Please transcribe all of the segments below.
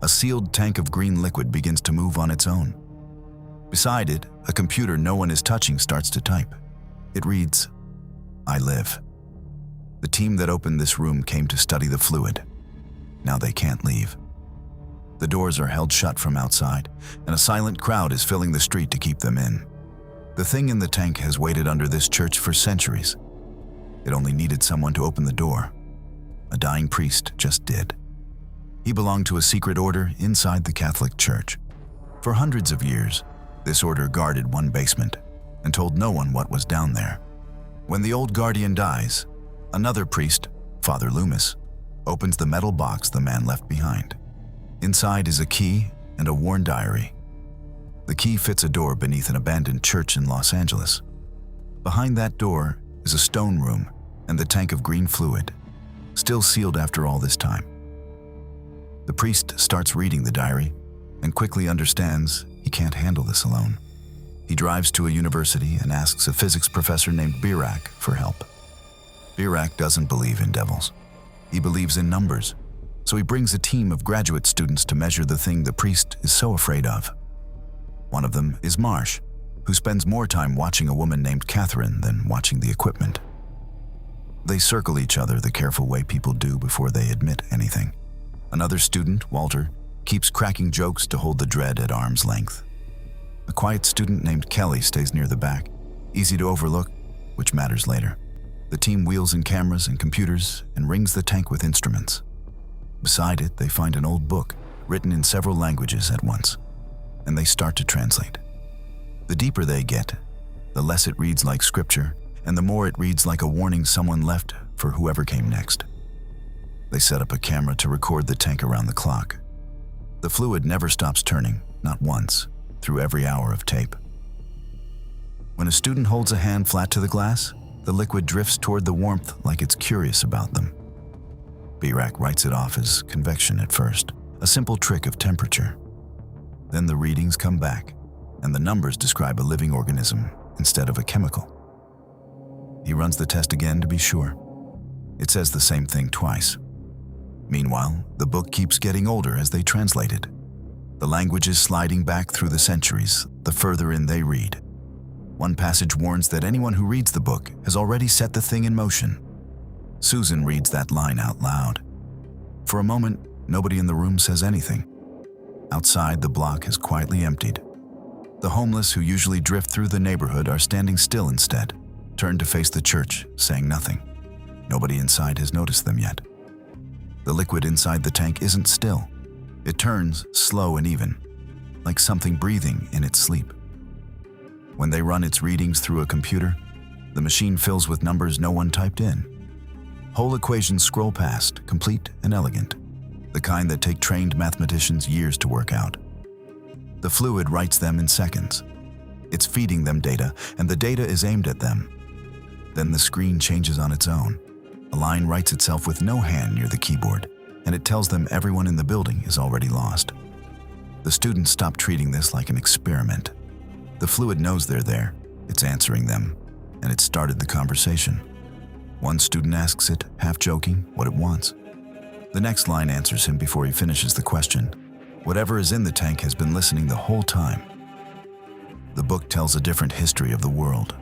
a sealed tank of green liquid begins to move on its own. Beside it, a computer no one is touching starts to type. It reads, "I live." The team that opened this room came to study the fluid. Now they can't leave. The doors are held shut from outside, and a silent crowd is filling the street to keep them in. The thing in the tank has waited under this church for centuries. It only needed someone to open the door. A dying priest just did. He belonged to a secret order inside the Catholic Church. For hundreds of years, this order guarded one basement and told no one what was down there. When the old guardian dies, another priest, Father Loomis, opens the metal box the man left behind. Inside is a key and a worn diary. The key fits a door beneath an abandoned church in Los Angeles. Behind that door is a stone room and the tank of green fluid, still sealed after all this time. The priest starts reading the diary and quickly understands he can't handle this alone. He drives to a university and asks a physics professor named Birak for help. Birak doesn't believe in devils. He believes in numbers, so he brings a team of graduate students to measure the thing the priest is so afraid of. One of them is Marsh, who spends more time watching a woman named Catherine than watching the equipment. They circle each other the careful way people do before they admit anything. Another student, Walter, keeps cracking jokes to hold the dread at arm's length. A quiet student named Kelly stays near the back, easy to overlook, which matters later. The team wheels in cameras and computers and rings the tank with instruments. Beside it, they find an old book written in several languages at once, and they start to translate. The deeper they get, the less it reads like scripture, and the more it reads like a warning someone left for whoever came next. They set up a camera to record the tank around the clock. The fluid never stops turning, not once, through every hour of tape. When a student holds a hand flat to the glass, the liquid drifts toward the warmth like it's curious about them. Birak writes it off as convection at first, a simple trick of temperature. Then the readings come back, and the numbers describe a living organism instead of a chemical. He runs the test again to be sure. It says the same thing twice. Meanwhile, the book keeps getting older as they translate it. The language is sliding back through the centuries, the further in they read. One passage warns that anyone who reads the book has already set the thing in motion. Susan reads that line out loud. For a moment, nobody in the room says anything. Outside, the block has quietly emptied. The homeless who usually drift through the neighborhood are standing still instead, turned to face the church, saying nothing. Nobody inside has noticed them yet. The liquid inside the tank isn't still. It turns slow and even, like something breathing in its sleep. When they run its readings through a computer, the machine fills with numbers no one typed in. Whole equations scroll past, complete and elegant, the kind that take trained mathematicians years to work out. The fluid writes them in seconds. It's feeding them data, and the data is aimed at them. Then the screen changes on its own. A line writes itself with no hand near the keyboard, and it tells them everyone in the building is already lost. The students stop treating this like an experiment. The fluid knows they're there, it's answering them, and it started the conversation. One student asks it, half joking, what it wants. The next line answers him before he finishes the question. Whatever is in the tank has been listening the whole time. The book tells a different history of the world.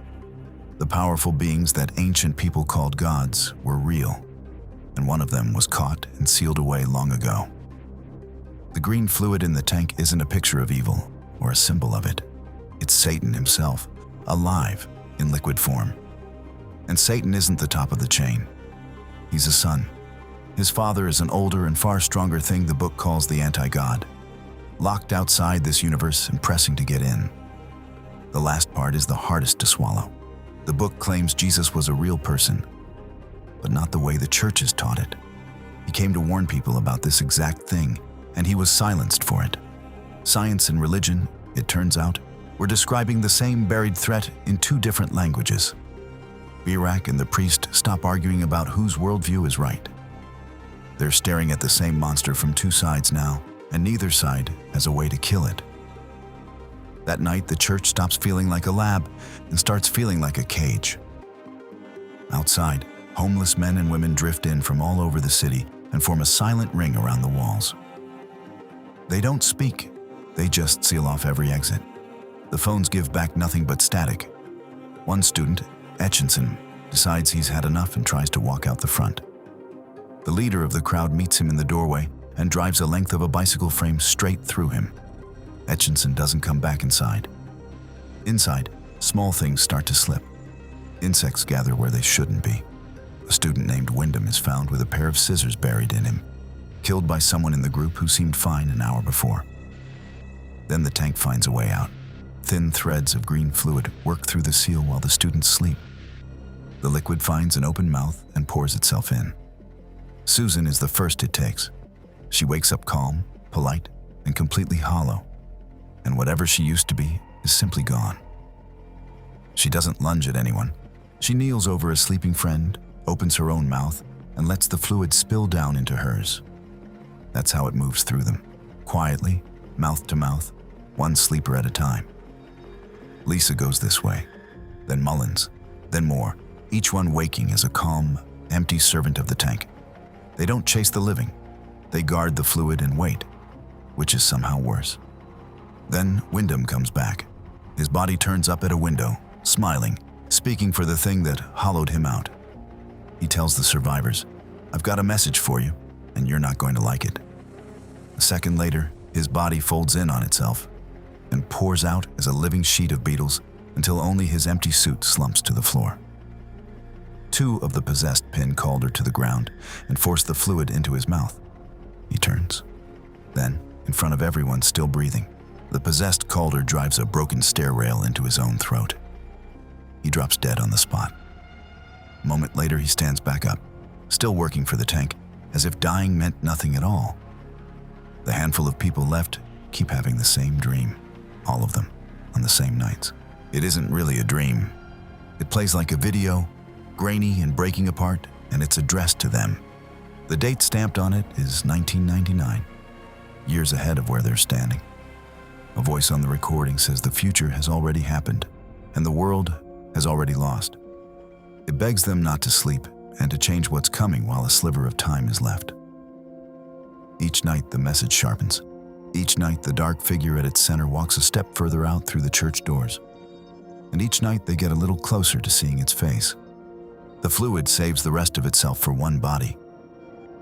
The powerful beings that ancient people called gods were real, and one of them was caught and sealed away long ago. The green fluid in the tank isn't a picture of evil or a symbol of it. It's Satan himself, alive in liquid form. And Satan isn't the top of the chain. He's a son. His father is an older and far stronger thing the book calls the anti-God, locked outside this universe and pressing to get in. The last part is the hardest to swallow. The book claims Jesus was a real person, but not the way the church has taught it. He came to warn people about this exact thing, and he was silenced for it. Science and religion, it turns out, were describing the same buried threat in two different languages. Birak and the priest stop arguing about whose worldview is right. They're staring at the same monster from two sides now, and neither side has a way to kill it. That night, the church stops feeling like a lab and starts feeling like a cage. Outside, homeless men and women drift in from all over the city and form a silent ring around the walls. They don't speak, they just seal off every exit. The phones give back nothing but static. One student, Etchinson, decides he's had enough and tries to walk out the front. The leader of the crowd meets him in the doorway and drives a length of a bicycle frame straight through him. Etchinson doesn't come back inside. Inside, small things start to slip. Insects gather where they shouldn't be. A student named Wyndham is found with a pair of scissors buried in him, killed by someone in the group who seemed fine an hour before. Then the tank finds a way out. Thin threads of green fluid work through the seal while the students sleep. The liquid finds an open mouth and pours itself in. Susan is the first it takes. She wakes up calm, polite, and completely hollow. And whatever she used to be is simply gone. She doesn't lunge at anyone. She kneels over a sleeping friend, opens her own mouth, and lets the fluid spill down into hers. That's how it moves through them, quietly, mouth to mouth, one sleeper at a time. Lisa goes this way, then Mullins, then more, each one waking as a calm, empty servant of the tank. They don't chase the living. They guard the fluid and wait, which is somehow worse. Then Wyndham comes back. His body turns up at a window, smiling, speaking for the thing that hollowed him out. He tells the survivors, "I've got a message for you, and you're not going to like it." A second later, his body folds in on itself and pours out as a living sheet of beetles until only his empty suit slumps to the floor. Two of the possessed pin Calder to the ground and force the fluid into his mouth. He turns. Then, in front of everyone still breathing, the possessed Calder drives a broken stair rail into his own throat. He drops dead on the spot. A moment later, he stands back up, still working for the tank, as if dying meant nothing at all. The handful of people left keep having the same dream, all of them, on the same nights. It isn't really a dream. It plays like a video, grainy and breaking apart, and it's addressed to them. The date stamped on it is 1999, years ahead of where they're standing. A voice on the recording says the future has already happened, and the world has already lost. It begs them not to sleep and to change what's coming while a sliver of time is left. Each night the message sharpens. Each night the dark figure at its center walks a step further out through the church doors. And each night they get a little closer to seeing its face. The fluid saves the rest of itself for one body.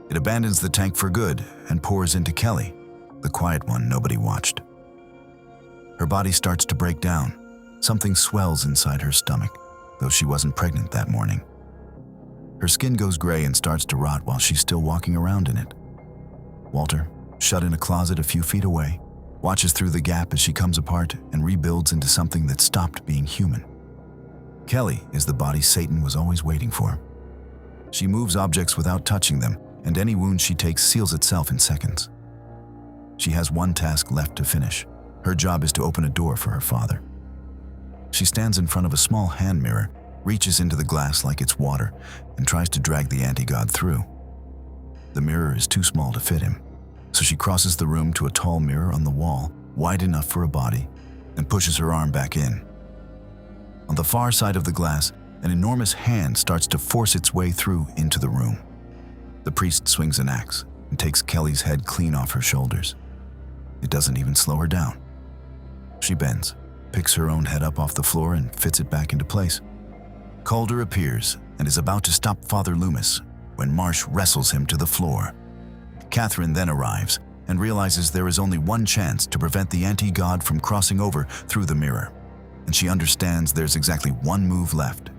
It abandons the tank for good and pours into Kelly, the quiet one nobody watched. Her body starts to break down. Something swells inside her stomach, though she wasn't pregnant that morning. Her skin goes gray and starts to rot while she's still walking around in it. Walter, shut in a closet a few feet away, watches through the gap as she comes apart and rebuilds into something that stopped being human. Kelly is the body Satan was always waiting for. She moves objects without touching them, and any wound she takes seals itself in seconds. She has one task left to finish. Her job is to open a door for her father. She stands in front of a small hand mirror, reaches into the glass like it's water, and tries to drag the anti-god through. The mirror is too small to fit him, so she crosses the room to a tall mirror on the wall, wide enough for a body, and pushes her arm back in. On the far side of the glass, an enormous hand starts to force its way through into the room. The priest swings an axe and takes Kelly's head clean off her shoulders. It doesn't even slow her down. She bends, picks her own head up off the floor and fits it back into place. Calder appears and is about to stop Father Loomis when Marsh wrestles him to the floor. Catherine then arrives and realizes there is only one chance to prevent the anti-god from crossing over through the mirror, and she understands there's exactly one move left.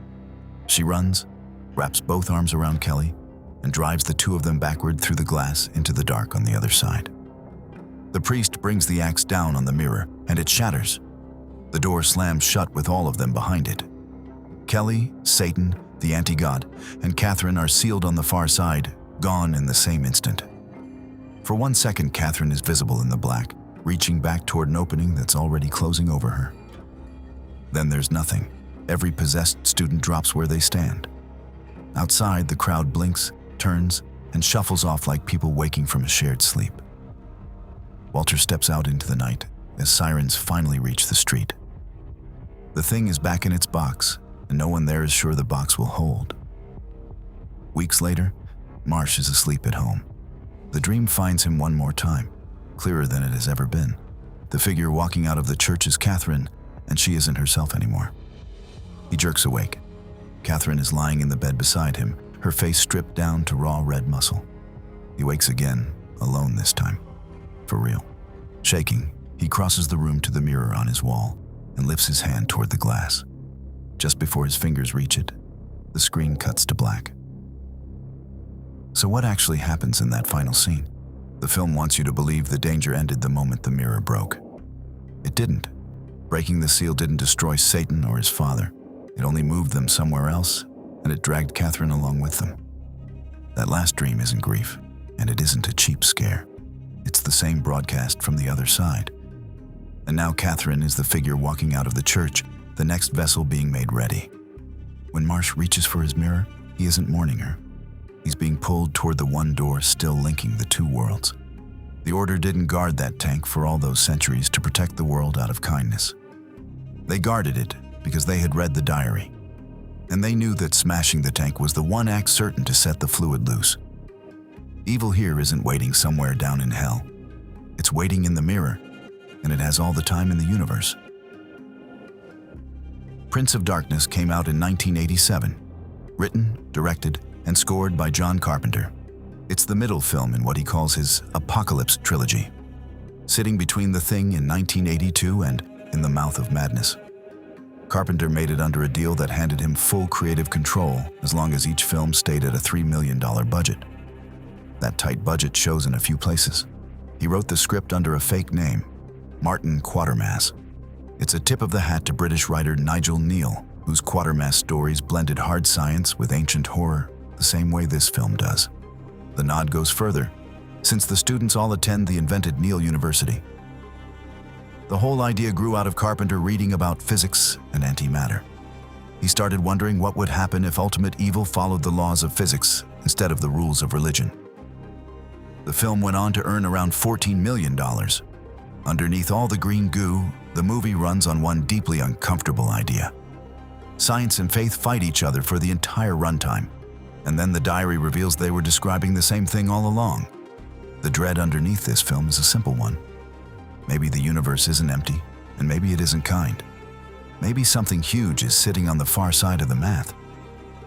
She runs, wraps both arms around Kelly, and drives the two of them backward through the glass into the dark on the other side. The priest brings the axe down on the mirror, and it shatters. The door slams shut with all of them behind it. Kelly, Satan, the anti-god, and Catherine are sealed on the far side, gone in the same instant. For 1 second, Catherine is visible in the black, reaching back toward an opening that's already closing over her. Then there's nothing. Every possessed student drops where they stand. Outside, the crowd blinks, turns, and shuffles off like people waking from a shared sleep. Walter steps out into the night as sirens finally reach the street. The thing is back in its box, and no one there is sure the box will hold. Weeks later, Marsh is asleep at home. The dream finds him one more time, clearer than it has ever been. The figure walking out of the church is Catherine, and she isn't herself anymore. He jerks awake. Catherine is lying in the bed beside him, her face stripped down to raw red muscle. He wakes again, alone this time. For real. Shaking, he crosses the room to the mirror on his wall and lifts his hand toward the glass. Just before his fingers reach it, the screen cuts to black. So what actually happens in that final scene? The film wants you to believe the danger ended the moment the mirror broke. It didn't. Breaking the seal didn't destroy Satan or his father. It only moved them somewhere else, and it dragged Catherine along with them. That last dream isn't grief, and it isn't a cheap scare. It's the same broadcast from the other side. And now Catherine is the figure walking out of the church, the next vessel being made ready. When Marsh reaches for his mirror, he isn't mourning her. He's being pulled toward the one door still linking the two worlds. The Order didn't guard that tank for all those centuries to protect the world out of kindness. They guarded it because they had read the diary, and they knew that smashing the tank was the one act certain to set the fluid loose. Evil here isn't waiting somewhere down in hell. It's waiting in the mirror, and it has all the time in the universe. Prince of Darkness came out in 1987, written, directed, and scored by John Carpenter. It's the middle film in what he calls his Apocalypse trilogy, sitting between The Thing in 1982 and In the Mouth of Madness. Carpenter made it under a deal that handed him full creative control as long as each film stayed at a $3 million budget. That tight budget shows in a few places. He wrote the script under a fake name, Martin Quatermass. It's a tip of the hat to British writer Nigel Neal, whose Quatermass stories blended hard science with ancient horror the same way this film does. The nod goes further, since the students all attend the invented Neal University. The whole idea grew out of Carpenter reading about physics and antimatter. He started wondering what would happen if ultimate evil followed the laws of physics instead of the rules of religion. The film went on to earn around $14 million. Underneath all the green goo, the movie runs on one deeply uncomfortable idea. Science and faith fight each other for the entire runtime, and then the diary reveals they were describing the same thing all along. The dread underneath this film is a simple one. Maybe the universe isn't empty, and maybe it isn't kind. Maybe something huge is sitting on the far side of the math.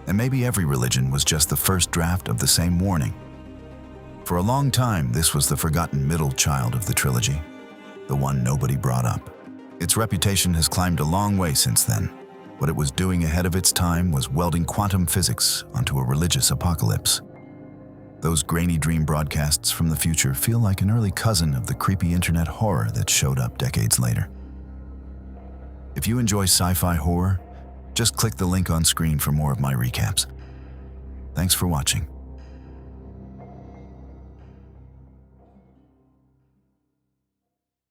And maybe every religion was just the first draft of the same warning. For a long time, this was the forgotten middle child of the trilogy, the one nobody brought up. Its reputation has climbed a long way since then. What it was doing ahead of its time was welding quantum physics onto a religious apocalypse. Those grainy dream broadcasts from the future feel like an early cousin of the creepy internet horror that showed up decades later. If you enjoy sci-fi horror, just click the link on screen for more of my recaps. Thanks for watching.